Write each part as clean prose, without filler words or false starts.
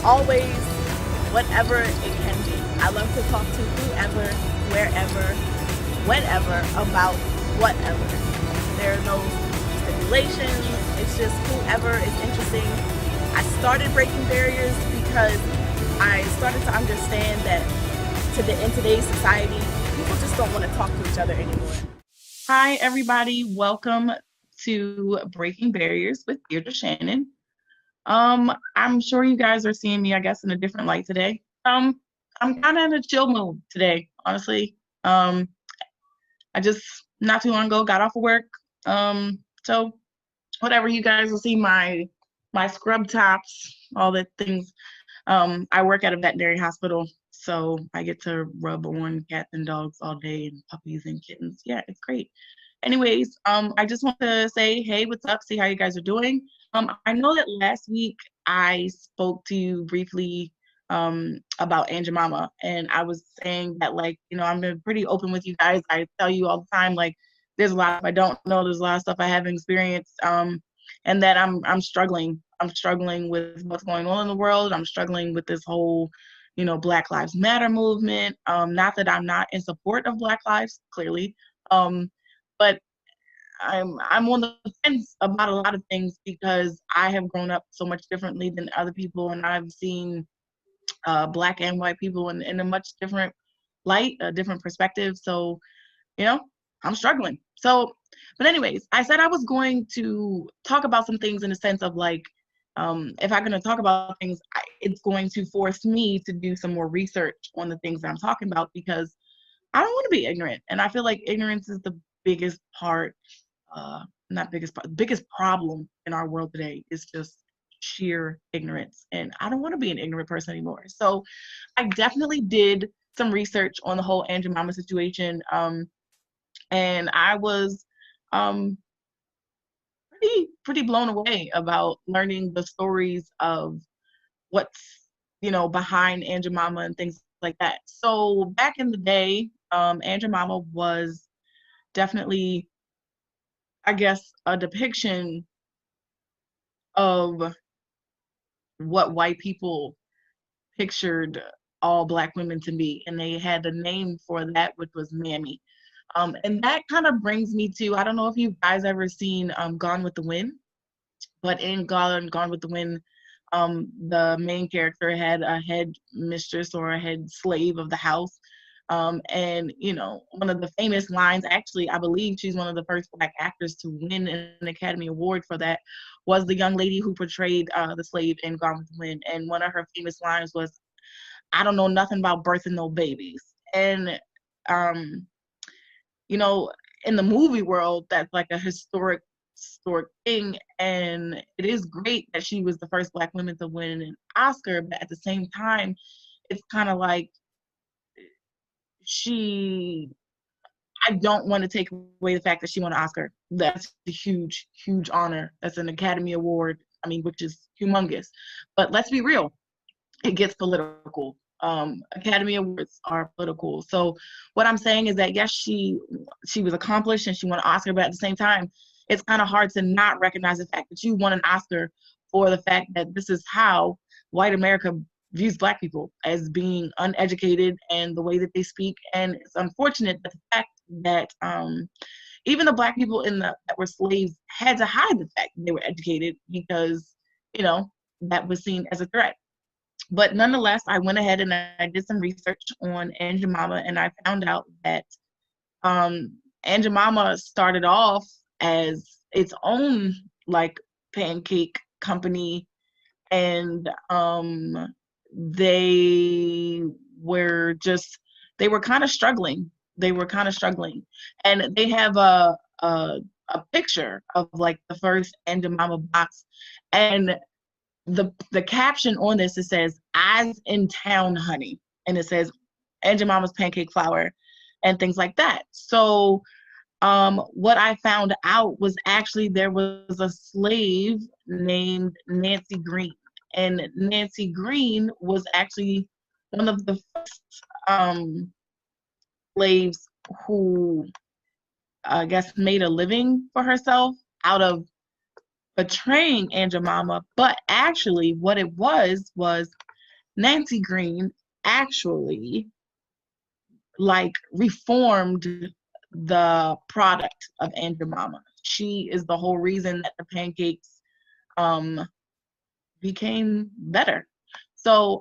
always whatever it can be. I love to talk to whoever, wherever, whenever about whatever. There are no stipulations. It's just whoever is interesting. I started breaking barriers because I started to understand that in today's society, people just don't want to talk to each other anymore. Hi, everybody. Welcome to Breaking Barriers with Deirdre Shannon. I'm sure you guys are seeing me, I guess, in a different light today. I'm kind of in a chill mood today, honestly. I just not too long ago got off of work. So whatever, you guys will see my scrub tops, all the things. I work at a veterinary hospital, so I get to rub on cats and dogs all day and puppies and kittens. Yeah, it's great. Anyways, I just want to say, hey, what's up? See how you guys are doing. I know that last week I spoke to you briefly about Aunt Jemima, and I was saying that, like, I'm been pretty open with you guys. I tell you all the time, like, there's a lot I don't know, there's a lot of stuff I haven't experienced, and that I'm struggling. I'm struggling with what's going on in the world. I'm struggling with this whole, Black Lives Matter movement. Not that I'm not in support of Black lives, clearly, but I'm on the fence about a lot of things because I have grown up so much differently than other people, and I've seen Black and white people in a much different light, a different perspective. So, I'm struggling. So, but anyways, I said I was going to talk about some things in the sense of, like, if I'm going to talk about things, it's going to force me to do some more research on the things that I'm talking about, because I don't want to be ignorant. And I feel like ignorance is the biggest part, not biggest part, biggest problem in our world today is just sheer ignorance. And I don't want to be an ignorant person anymore. So I definitely did some research on the whole Aunt Jemima situation. And I was pretty blown away about learning the stories of what's behind Aunt Jemima and things like that. So back in the day, Aunt Jemima was definitely, I guess, a depiction of what white people pictured all Black women to be, and they had a name for that, which was Mammy. And that kind of brings me to, I don't know if you guys ever seen Gone with the Wind, but in Gone with the Wind, the main character had a head mistress or a head slave of the house. And one of the famous lines, actually, I believe she's one of the first Black actors to win an Academy Award for that, was the young lady who portrayed the slave in Gone with the Wind. And one of her famous lines was, "I don't know nothing about birthing no babies." And um, in the movie world, that's like a historic thing, and it is great that she was the first Black woman to win an Oscar, but at the same time, it's kind of like I don't want to take away the fact that she won an Oscar. That's a huge, huge honor. That's an Academy Award, I mean, which is humongous. But let's be real, it gets political. Academy Awards are political. So what I'm saying is that, yes, she was accomplished and she won an Oscar, but at the same time, it's kind of hard to not recognize the fact that you won an Oscar for the fact that this is how white America views Black people, as being uneducated and the way that they speak. And it's unfortunate that the fact that even the Black people that were slaves had to hide the fact that they were educated, because that was seen as a threat. But nonetheless, I went ahead and I did some research on Aunt Jemima, and I found out that Aunt Jemima started off as its own, like, pancake company, and they were kind of struggling. They were kind of struggling, and they have a picture of, like, the first Aunt Jemima box, and the caption on this, it says, "Eyes in town, honey," and it says Aunt Jemima's pancake flour and things like that. So what I found out was, actually, there was a slave named Nancy Green, and Nancy Green was actually one of the first slaves who, I guess, made a living for herself out of betraying Aunt Jemima. But actually what it was Nancy Green actually like reformed the product of Aunt Jemima. She is the whole reason that the pancakes um became better. So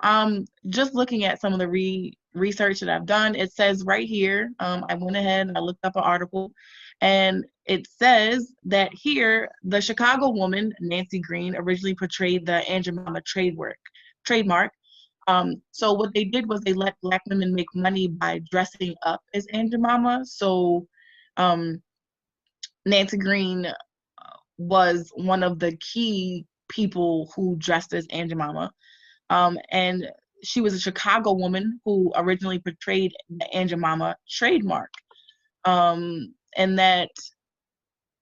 just looking at some of the research that I've done, it says right here, I went ahead and I looked up an article, and it says that here the Chicago woman Nancy Green originally portrayed the Aunt Jemima trademark. So what they did was they let Black women make money by dressing up as Aunt Jemima. So um, Nancy Green was one of the key people who dressed as Aunt Jemima. And she was a Chicago woman who originally portrayed the Aunt Jemima trademark. And that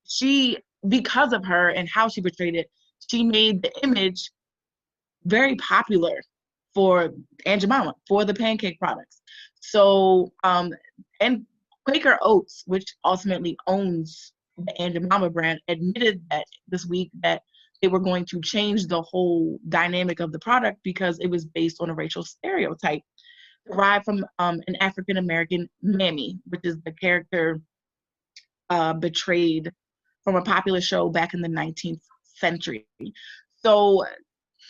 she, because of her and how she portrayed it, she made the image very popular for Aunt Jemima, for the pancake products. So, and Quaker Oats, which ultimately owns the Aunt Jemima brand, admitted that this week that they were going to change the whole dynamic of the product because it was based on a racial stereotype derived from an African American mammy, which is the character betrayed from a popular show back in the 19th century. So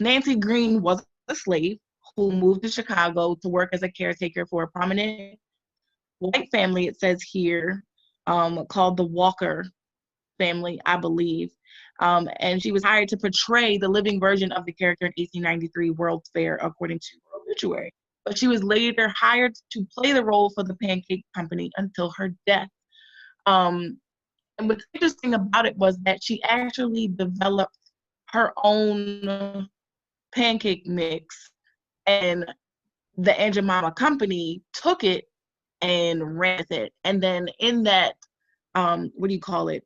Nancy Green was a slave who moved to Chicago to work as a caretaker for a prominent white family, it says here, called the Walker family, I believe. And she was hired to portray the living version of the character in 1893 World's Fair, according to her obituary. But she was later hired to play the role for the Pancake Company until her death. And what's interesting about it was that she actually developed her own pancake mix, and the Aunt Jemima Company took it and ran with it. And then in that, what do you call it?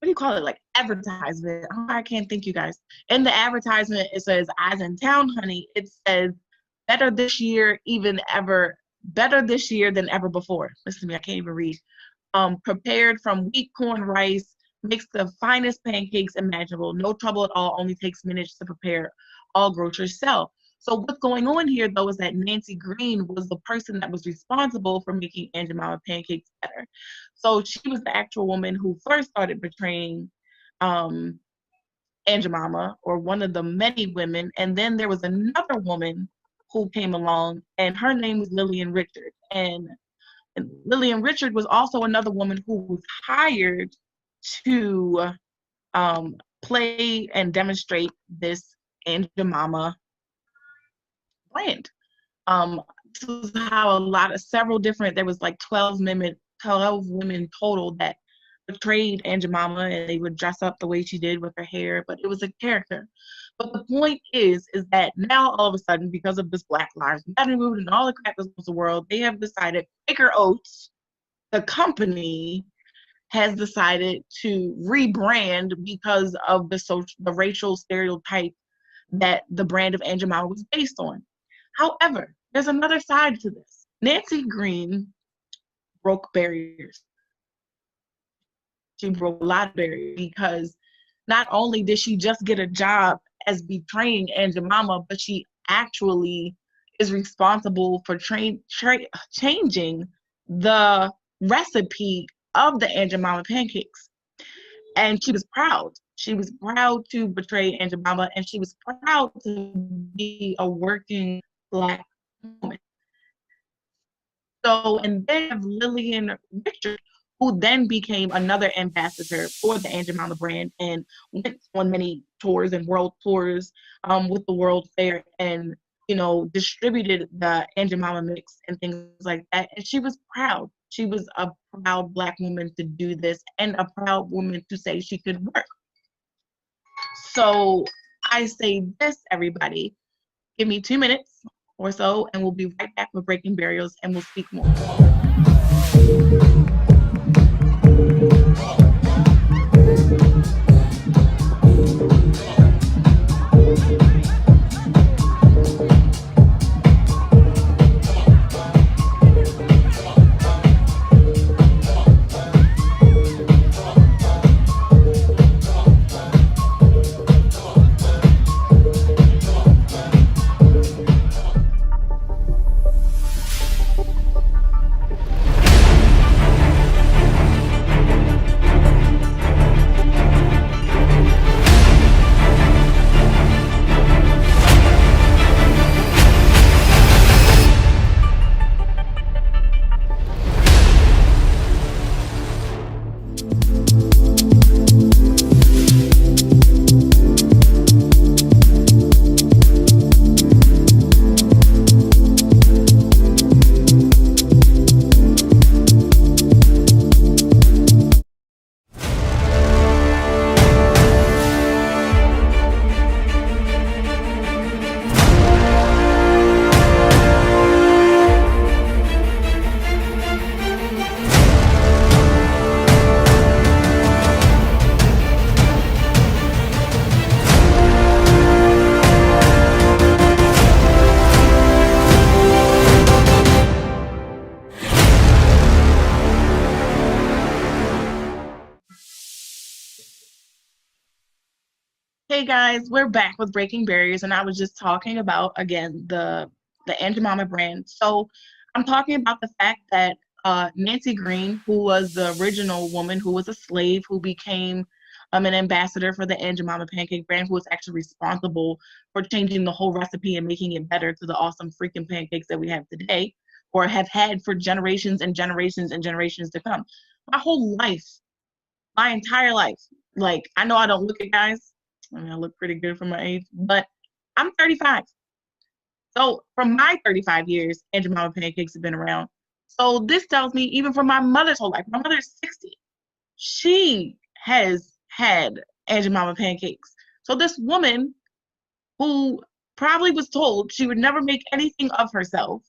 Like advertisement. Oh, I can't think, you guys. In the advertisement, it says, "Eyes in town, honey." It says, "Better this year, better this year than ever before." Listen to me, I can't even read. Prepared from wheat, corn, rice, makes the finest pancakes imaginable. No trouble at all, only takes minutes to prepare. All grocers sell. So what's going on here, though, is that Nancy Green was the person that was responsible for making Aunt Jemima pancakes better. So she was the actual woman who first started betraying Aunt Jemima, or one of the many women. And then there was another woman who came along, and her name was Lillian Richard. And Lillian Richard was also another woman who was hired to play and demonstrate this Aunt Jemima brand. This was how there was like 12 women total that portrayed Aunt Jemima, and they would dress up the way she did with her hair, but it was a character. But the point is that now all of a sudden, because of this Black Lives Matter movement and all the crap that's in the world, they have decided, Quaker Oats, the company, has decided to rebrand because of the racial stereotype that the brand of Aunt Jemima was based on. However, there's another side to this. Nancy Green broke barriers. She broke a lot of barriers because not only did she just get a job as betraying Aunt Jemima, but she actually is responsible for changing the recipe of the Aunt Jemima pancakes. And she was proud. She was proud to betray Aunt Jemima, and she was proud to be a working Black woman. So, and then have Lillian Richard, who then became another ambassador for the Aunt Jemima brand and went on many tours and world tours with the World Fair, and distributed the Aunt Jemima mix and things like that. And she was proud. She was a proud Black woman to do this, and a proud woman to say she could work. So I say this, everybody, give me 2 minutes or so, and we'll be right back with Breaking Barriers, and we'll speak more. Hey guys, we're back with Breaking Barriers, and I was just talking about again the Aunt Jemima brand. So I'm talking about the fact that Nancy Green, who was the original woman who was a slave who became an ambassador for the Aunt Jemima pancake brand, who was actually responsible for changing the whole recipe and making it better to the awesome freaking pancakes that we have today, or have had for generations and generations and generations to come. My whole life, my entire life, like I know I don't look it, guys. I mean, I look pretty good for my age, but I'm 35. So from my 35 years, Aunt Jemima pancakes have been around. So this tells me even for my mother's whole life, my mother's 60, she has had Aunt Jemima pancakes. So this woman who probably was told she would never make anything of herself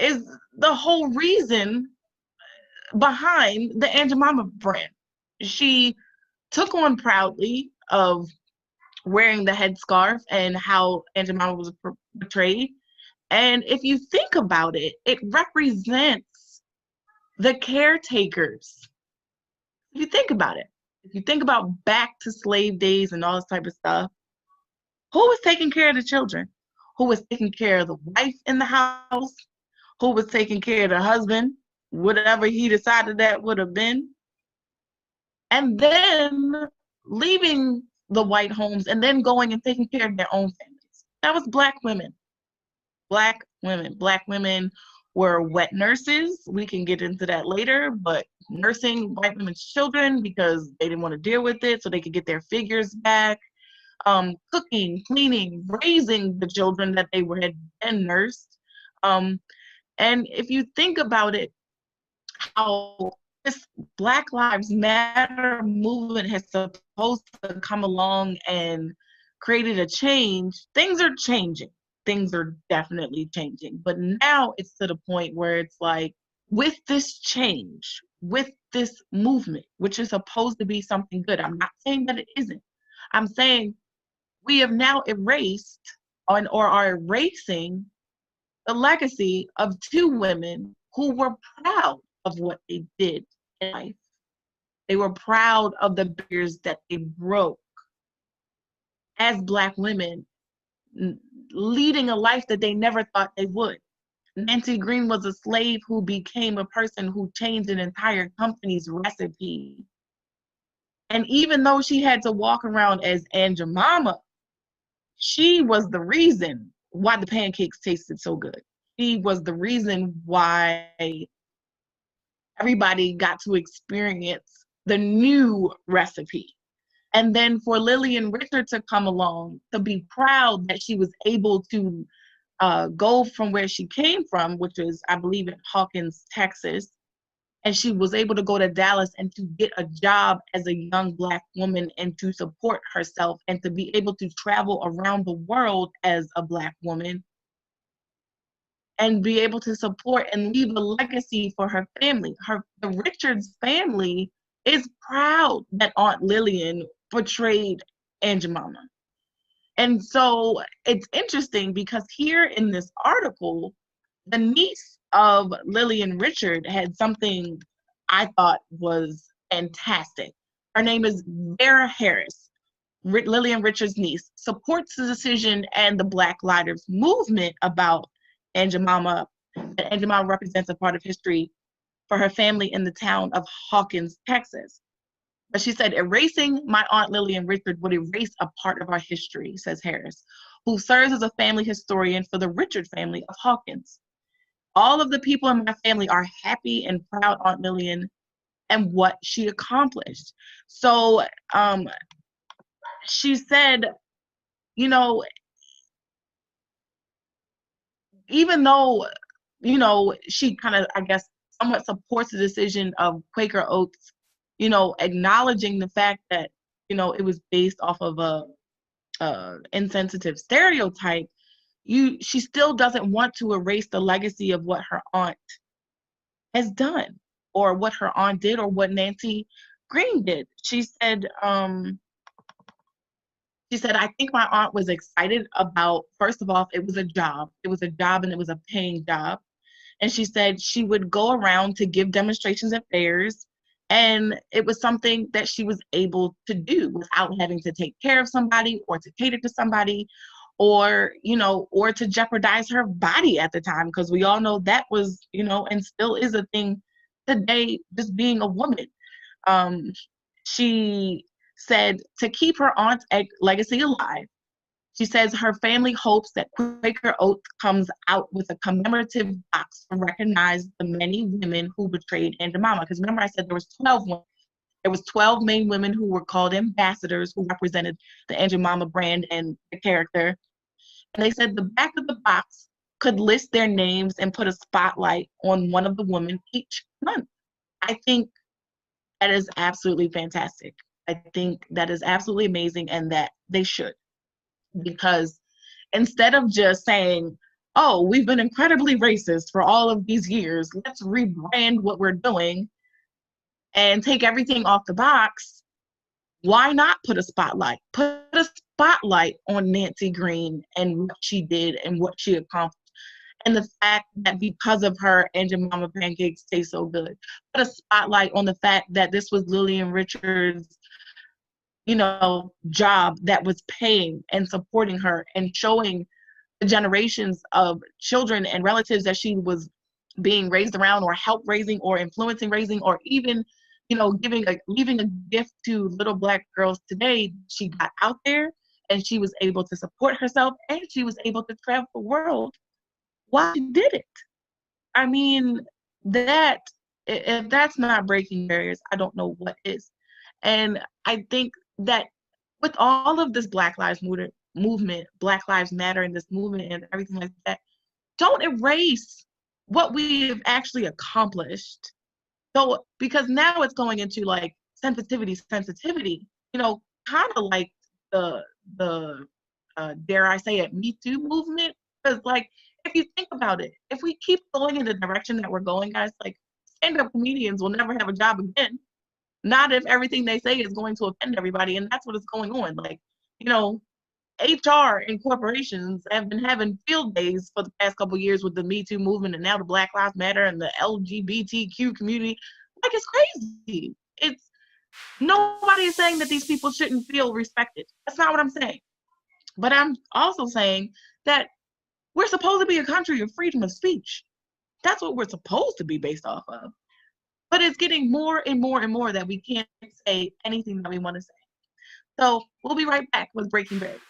is the whole reason behind the Aunt Jemima brand. She took on proudly of wearing the headscarf and how Aunt Jemima was portrayed. And if you think about it, it represents the caretakers. If you think about it, if you think about back to slave days and all this type of stuff, who was taking care of the children? Who was taking care of the wife in the house? Who was taking care of the husband? Whatever he decided that would have been. And then leaving the white homes and then going and taking care of their own families. That was Black women. Black women. Black women were wet nurses. We can get into that later, but nursing white women's children because they didn't want to deal with it so they could get their figures back. Cooking, cleaning, raising the children that they had been nursed. And if you think about it, how this Black Lives Matter movement has supposed to come along and created a change, things are changing. Things are definitely changing. But now it's to the point where it's like, with this change, with this movement, which is supposed to be something good, I'm not saying that it isn't. I'm saying we have now erased or are erasing the legacy of two women who were proud of what they did in life. They were proud of the barriers that they broke as Black women, leading a life that they never thought they would. Nancy Green was a slave who became a person who changed an entire company's recipe. And even though she had to walk around as Aunt Jemima, she was the reason why the pancakes tasted so good. She was the reason why everybody got to experience the new recipe. And then for Lillian Richard to come along, to be proud that she was able to go from where she came from, which is, I believe, in Hawkins, Texas, and she was able to go to Dallas and to get a job as a young Black woman and to support herself and to be able to travel around the world as a Black woman and be able to support and leave a legacy for her family. The Richards family is proud that Aunt Lillian portrayed Aunt Jemima. And so it's interesting because here in this article, the niece of Lillian Richard had something I thought was fantastic. Her name is Vera Harris. Lillian Richard's niece supports the decision and the Black Lives movement about Aunt Jemima. That Aunt Jemima represents a part of history for her family in the town of Hawkins, Texas. But she said, erasing my Aunt Lillian Richard would erase a part of our history, says Harris, who serves as a family historian for the Richard family of Hawkins. All of the people in my family are happy and proud Aunt Lillian and what she accomplished. So she said, you know, even though, you know, she kind of, I guess, somewhat supports the decision of Quaker Oats, you know, acknowledging the fact that, you know, it was based off of a insensitive stereotype, she still doesn't want to erase the legacy of what her aunt has done or what her aunt did or what Nancy Green did. She said, I think my aunt was excited about, first of all, it was a job. It was a job and it was a paying job. And she said she would go around to give demonstrations at fairs And it was something that she was able to do without having to take care of somebody or to cater to somebody or, or to jeopardize her body at the time. Because we all know that was, and still is a thing today, just being a woman. She said to keep her aunt's legacy alive, she says her family hopes that Quaker Oats comes out with a commemorative box to recognize the many women who betrayed Aunt Jemima. Because remember, I said there was 12 women. There was 12 main women who were called ambassadors who represented the Aunt Jemima brand and the character. And they said the back of the box could list their names and put a spotlight on one of the women each month. I think that is absolutely fantastic. I think that is absolutely amazing and that they should. Because instead of just saying, oh, we've been incredibly racist for all of these years, let's rebrand what we're doing and take everything off the box, why not put a spotlight? Put a spotlight on Nancy Green and what she did and what she accomplished. And the fact that because of her, Aunt Jemima pancakes taste so good. Put a spotlight on the fact that this was Lillian Richards' job that was paying and supporting her and showing the generations of children and relatives that she was being raised around or help raising or influencing raising or even, leaving a gift to little Black girls today. She got out there and she was able to support herself and she was able to travel the world while she did it. I mean, that if that's not breaking barriers, I don't know what is. And I think that with all of this Black Lives movement, Black Lives Matter and this movement and everything like that, don't erase what we have actually accomplished. So, because now it's going into like sensitivity, kind of like the dare I say it, Me Too movement. Because like, if you think about it, if we keep going in the direction that we're going, guys, like stand-up comedians will never have a job again. Not if everything they say is going to offend everybody, and that's what is going on. Like, HR and corporations have been having field days for the past couple of years with the Me Too movement and now the Black Lives Matter and the LGBTQ community. Like, it's crazy. It's nobody is saying that these people shouldn't feel respected. That's not what I'm saying. But I'm also saying that we're supposed to be a country of freedom of speech. That's what we're supposed to be based off of. But it's getting more and more and more that we can't say anything that we want to say. So we'll be right back with Breaking Barriers.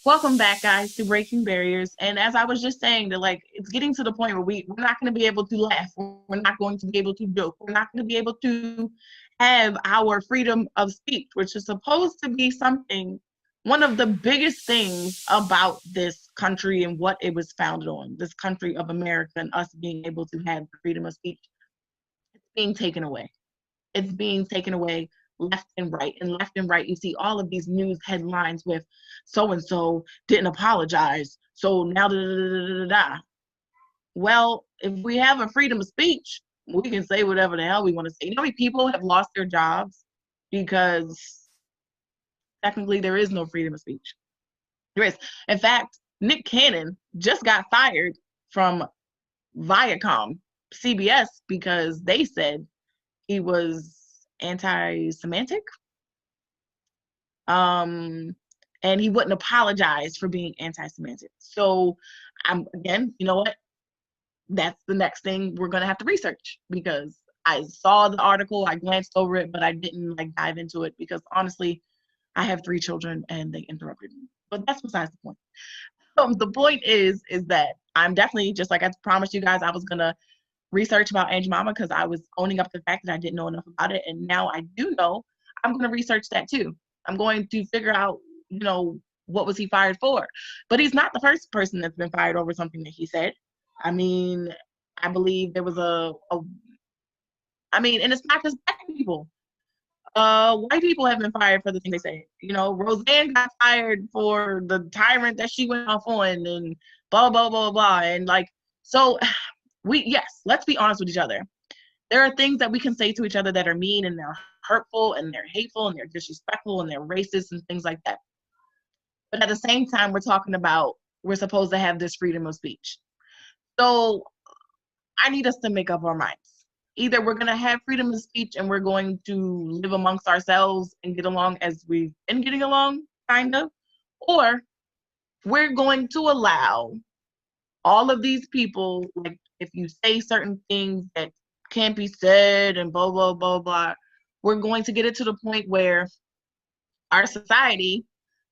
Welcome back, guys, to Breaking Barriers. And as I was just saying, that like it's getting to the point where we're not going to be able to laugh. We're not going to be able to joke. We're not going to be able to have our freedom of speech, which is supposed to be something, one of the biggest things about this country and what it was founded on, this country of America and us being able to have freedom of speech. It's being taken away. It's being taken away left and right. And left and right, you see all of these news headlines with so and so didn't apologize. So now, da, da, da, da, da, da. Well, if we have a freedom of speech, we can say whatever the hell we want to say. You know how many people have lost their jobs because technically there is no freedom of speech? There is. In fact, Nick Cannon just got fired from Viacom, CBS, because they said he was anti-Semitic, and he wouldn't apologize for being anti-Semitic. So, again, you know what? That's the next thing we're gonna have to research, because I saw the article, I glanced over it, but I didn't like dive into it because honestly, I have 3 children and they interrupted me. But that's besides the point. The point is that I'm definitely, just like I promised you guys, I was gonna research about Aunt Jemima because I was owning up to the fact that I didn't know enough about it, and now I do know. I'm going to research that too. I'm going to figure out, what was he fired for? But he's not the first person that's been fired over something that he said. I mean, I believe there was and it's not just black people. White people have been fired for the things they say. Roseanne got fired for the tyrant that she went off on, and blah blah blah blah, and like so. Let's be honest with each other. There are things that we can say to each other that are mean and they're hurtful and they're hateful and they're disrespectful and they're racist and things like that. But at the same time, we're supposed to have this freedom of speech. So I need us to make up our minds. Either we're going to have freedom of speech and we're going to live amongst ourselves and get along as we've been getting along, kind of, or we're going to allow all of these people, like if you say certain things that can't be said and blah, blah, blah, blah, we're going to get it to the point where our society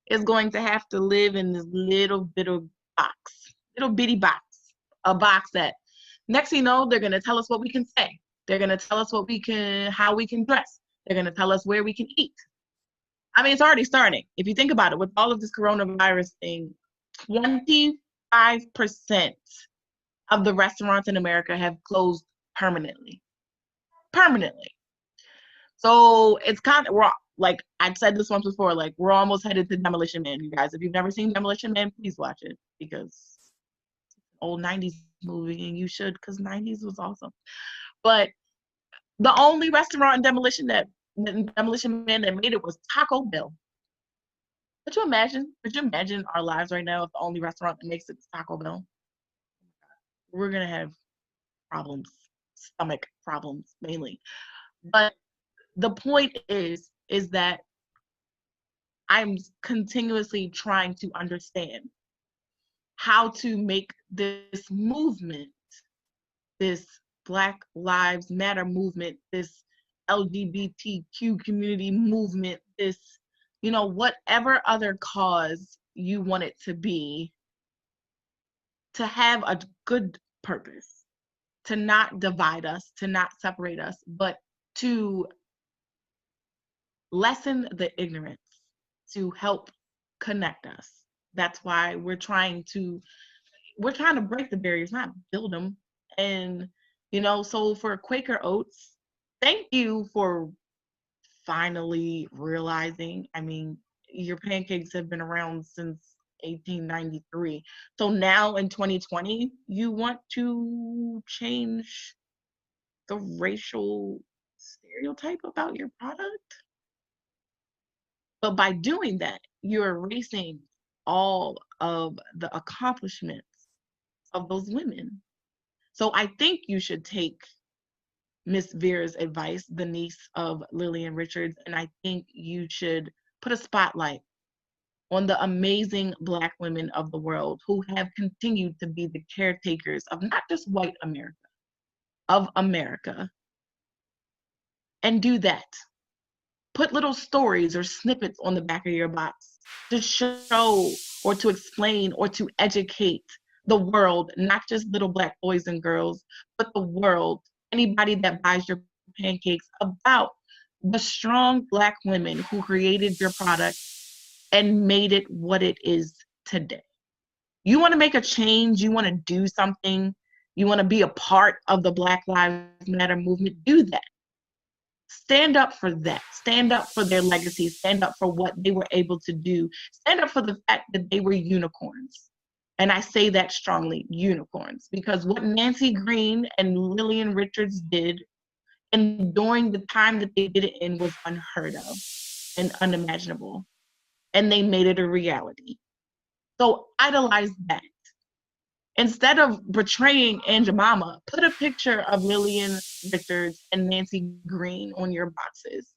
is going to have to live in this little bitty box, a box that next thing you know, they're going to tell us what we can say. They're going to tell us how we can dress. They're going to tell us where we can eat. I mean, it's already starting. If you think about it, with all of this coronavirus thing, 25% of the restaurants in America have closed permanently. So it's kind of rough. Like I've said this once before, like we're almost headed to Demolition Man, you guys. If you've never seen Demolition Man, please watch it because it's an old 90s movie and you should, because 90s was awesome. But the only restaurant in Demolition Man that made it was Taco Bell. Could you imagine? Could you imagine our lives right now if the only restaurant that makes it is Taco Bell? We're gonna have problems, stomach problems mainly. But the point is that I'm continuously trying to understand how to make this movement, this Black Lives Matter movement, this LGBTQ community movement, this, whatever other cause you want it to be, to have a good purpose, to not divide us, to not separate us, but to lessen the ignorance, to help connect us. That's why we're trying to break the barriers, not build them. And, so for Quaker Oats, thank you for finally realizing, I mean, your pancakes have been around since 1893. So now in 2020, you want to change the racial stereotype about your product? But by doing that, you're erasing all of the accomplishments of those women. So I think you should take Miss Vera's advice, the niece of Lillian Richards, and I think you should put a spotlight on the amazing Black women of the world who have continued to be the caretakers of not just white America, of America. And do that. Put little stories or snippets on the back of your box to show or to explain or to educate the world, not just little Black boys and girls, but the world, anybody that buys your pancakes, about the strong Black women who created your product and made it what it is today. You want to make a change, you want to do something, you want to be a part of the Black Lives Matter movement, do that. Stand up for that. Stand up for their legacy. Stand up for what they were able to do. Stand up for the fact that they were unicorns. And I say that strongly, unicorns, because what Nancy Green and Lillian Richards did, and during the time that they did it in, was unheard of and unimaginable. And they made it a reality. So idolize that. Instead of betraying Aunt Jemima, put a picture of Lillian Richards and Nancy Green on your boxes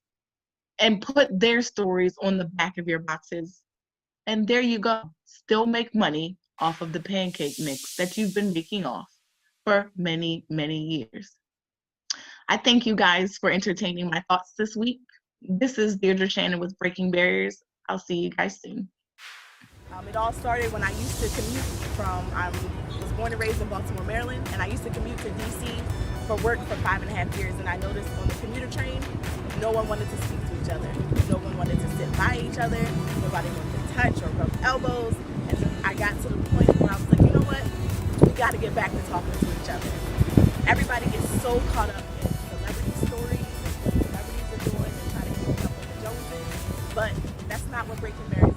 and put their stories on the back of your boxes. And there you go. Still make money off of the pancake mix that you've been making off for many, many years. I thank you guys for entertaining my thoughts this week. This is Deirdre Shannon with Breaking Barriers. I'll see you guys soon. It all started when I used to commute I was born and raised in Baltimore, Maryland, and I used to commute to DC for work for 5.5 years. And I noticed on the commuter train, no one wanted to speak to each other. No one wanted to sit by each other. Nobody wanted to touch or rub elbows. And I got to the point where I was like, you know what? We got to get back to talking to each other. Everybody gets so caught up in celebrity stories and what celebrities are doing and trying to keep up with the Joneses. But that's not what Breaking Barriers